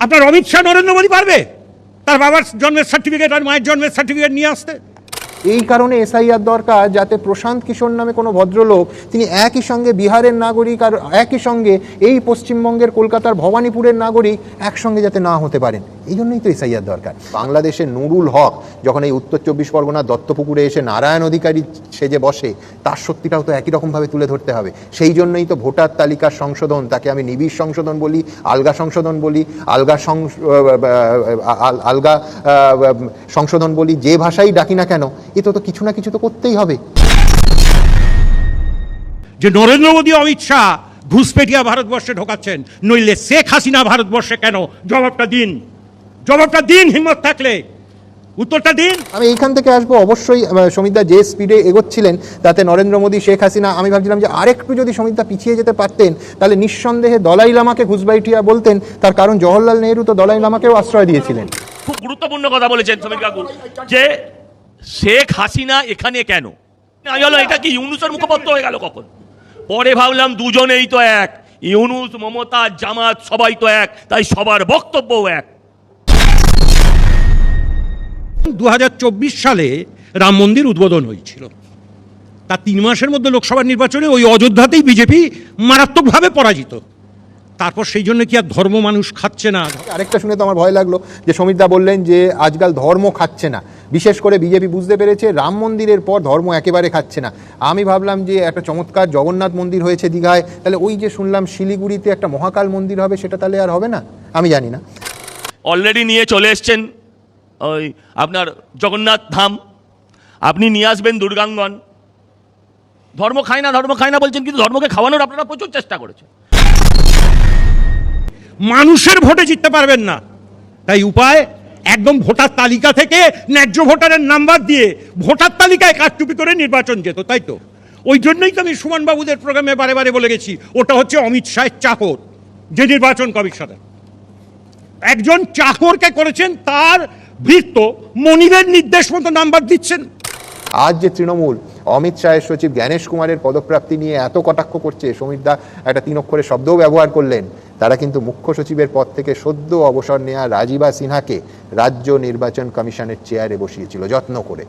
আপনার অমিত শাহ নরেন্দ্র মোদী পারবে তার বাবার জন্মের সার্টিফিকেট আর মায়ের জন্মের সার্টিফিকেট নিয়ে আসতে? এই কারণে এসআইআর দরকার, যাতে প্রশান্ত কিশোর নামে কোনো ভদ্রলোক, তিনি একই সঙ্গে বিহারের নাগরিক আর একই সঙ্গে এই পশ্চিমবঙ্গের কলকাতার ভবানীপুরের নাগরিক একসঙ্গে যাতে না হতে পারেন। এই জন্যই তো এসআইআর দরকার। বাংলাদেশের নুরুল হক যখন এই উত্তর 24 পরগনার দত্তপুকুরে এসে নারায়ণ অধিকারী সেজে বসে, তার সত্যিটাও তো একই রকমভাবে তুলে ধরতে হবে। সেই জন্যই তো ভোটার তালিকার সংশোধন, তাকে আমি নিবিড় সংশোধন বলি, আলগা সংশোধন বলি, আলগা সংশোধন বলি, যে ভাষাই ডাকি না কেন, এতে তো কিছু না কিছু তো করতেই হবে। যে নরেন্দ্র মোদী অমিত শাহ ঘুষপেটিয়া ভারতবর্ষে ঢোকাচ্ছেন, নইলে শেখ হাসিনা ভারতবর্ষে কেন? জবাবটা দিন, জবাবটা দিন, হিম্মত থাকলে উত্তরটা দিন। আমি এইখান থেকে আসবো অবশ্যই। সমিতদা যে স্পিডে এগোচ্ছিলেন তাতে নরেন্দ্র মোদী, শেখ হাসিনা, আমি ভাবছিলাম যে আরেকটু যদি সমিতদা পিছিয়ে যেতে পারতেন তাহলে নিঃসন্দেহে দলাই লামাকে ঘুষবাইটিয়া বলতেন। তার কারণ জওহরলাল নেহরু তো দলাই লামাকেও আশ্রয় দিয়েছিলেন। খুব গুরুত্বপূর্ণ কথা বলেছেন সমীর কাকু, যে শেখ হাসিনা এখানে কেন? আমি বললাম এটা কি ইউনুসের মুখপাত্র হয়ে গেল কখন? পরে ভাবলাম দুজনেই তো এক, ইউনুস, মমতা, জামাত সবাই তো এক, তাই সবার বক্তব্যও এক। 2024 সালে রাম মন্দির উদ্বোধন হয়েছিল, তার 3 মাসের মধ্যে লোকসভা নির্বাচনে ওই অযোধ্যাতেই বিজেপি মারাত্মকভাবে পরাজিত। তারপর সেই জন্য কি আর ধর্ম মানুষ খাচ্ছে না? আরেকটা শুনে তো আমার ভয় লাগলো যে সমিতদা বললেন যে আজকাল ধর্ম খাচ্ছে না, বিশেষ করে বিজেপি বুঝতে পেরেছে রাম মন্দিরের পর ধর্ম একেবারে খাচ্ছে না। আমি ভাবলাম যে একটা চমৎকার জগন্নাথ মন্দির হয়েছে দীঘায়, তাহলে ওই যে শুনলাম শিলিগুড়িতে একটা মহাকাল মন্দির হবে, সেটা তাহলে আর হবে না? আমি জানি না। অলরেডি নিয়ে চলে এসছেন ওই আপনার জগন্নাথ ধাম, আপনি নিয়ে আসবেন দুর্গাঙ্গন। ধর্ম খায় না, ধর্ম খায় না বলছেন, কিন্তু ধর্মকে খাওয়ানোর আপনারা প্রচুর চেষ্টা করেছেন। মানুষের ভোটে জিততে পারবেন না, তাই উপায় একদম ভোটার তালিকা থেকে ন্যায্য ভোটারের নাম্বার দিয়ে ভোটার তালিকায় কারচুপি করে নির্বাচন যেত, তাই তো? ওই জন্যই তো আমি সুমন বাবুদের প্রোগ্রামে বারে বারে বলে গেছি, ওটা হচ্ছে অমিত শাহের চাকর, যে নির্বাচন কমিশনার একজন চাকরকে করেছেন, তার ভৃত্য মনিরের নির্দেশ মতো নাম্বার দিচ্ছেন। আজ যে তৃণমূল অমিত শাহের সচিব জ্ঞানেশ কুমারের পদপ্রাপ্তি নিয়ে এত কটাক্ষ করছে, সমিতদা একটা 3 অক্ষরের শব্দও ব্যবহার করলেন, তারা কিন্তু মুখ্য সচিবের পদ থেকে সদ্য অবসর নেওয়া রাজীবা সিনহাকে রাজ্য নির্বাচন কমিশনের চেয়ারে বসিয়েছিল যত্ন করে।